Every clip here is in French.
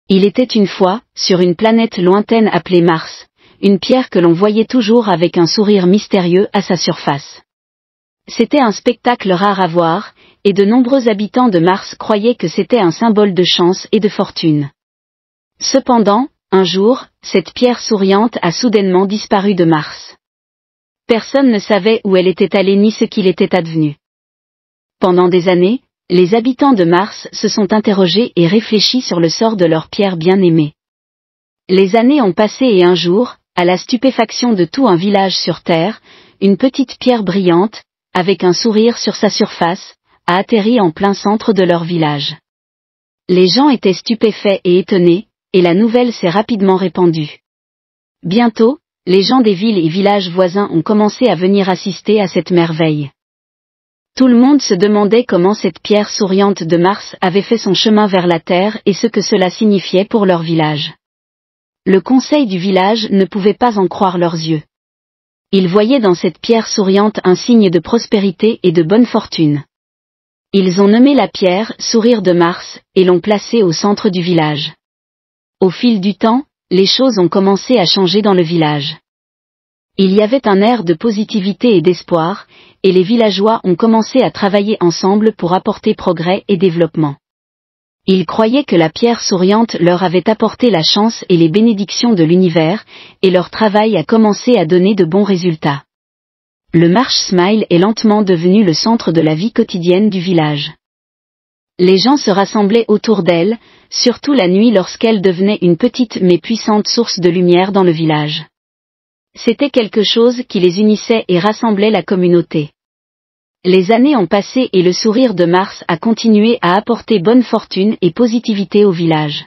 Il était une fois, sur une planète lointaine appelée Mars, une pierre que l'on voyait toujours avec un sourire mystérieux à sa surface. C'était un spectacle rare à voir, et de nombreux habitants de Mars croyaient que c'était un symbole de chance et de fortune. Cependant, un jour, cette pierre souriante a soudainement disparu de Mars. Personne ne savait où elle était allée ni ce qu'il était advenu. Pendant des années, les habitants de Mars se sont interrogés et réfléchis sur le sort de leur pierre bien-aimée. Les années ont passé et un jour, à la stupéfaction de tout un village sur Terre, une petite pierre brillante, avec un sourire sur sa surface, a atterri en plein centre de leur village. Les gens étaient stupéfaits et étonnés, et la nouvelle s'est rapidement répandue. Bientôt, les gens des villes et villages voisins ont commencé à venir assister à cette merveille. Tout le monde se demandait comment cette pierre souriante de Mars avait fait son chemin vers la Terre et ce que cela signifiait pour leur village. Le conseil du village ne pouvait pas en croire leurs yeux. Ils voyaient dans cette pierre souriante un signe de prospérité et de bonne fortune. Ils ont nommé la pierre « Sourire de Mars » et l'ont placée au centre du village. Au fil du temps, les choses ont commencé à changer dans le village. Il y avait un air de positivité et d'espoir, et les villageois ont commencé à travailler ensemble pour apporter progrès et développement. Ils croyaient que la pierre souriante leur avait apporté la chance et les bénédictions de l'univers, et leur travail a commencé à donner de bons résultats. Le Marsh Smile est lentement devenu le centre de la vie quotidienne du village. Les gens se rassemblaient autour d'elle, surtout la nuit lorsqu'elle devenait une petite mais puissante source de lumière dans le village. C'était quelque chose qui les unissait et rassemblait la communauté. Les années ont passé et le sourire de Mars a continué à apporter bonne fortune et positivité au village.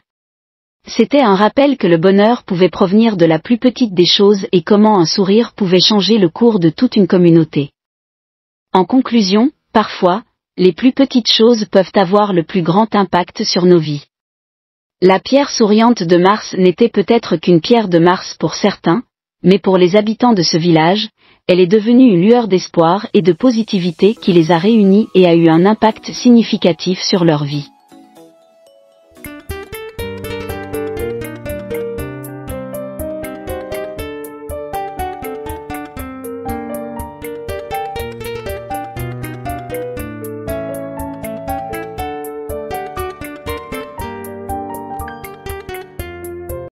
C'était un rappel que le bonheur pouvait provenir de la plus petite des choses et comment un sourire pouvait changer le cours de toute une communauté. En conclusion, parfois, les plus petites choses peuvent avoir le plus grand impact sur nos vies. La pierre souriante de Mars n'était peut-être qu'une pierre de Mars pour certains, mais pour les habitants de ce village, elle est devenue une lueur d'espoir et de positivité qui les a réunis et a eu un impact significatif sur leur vie.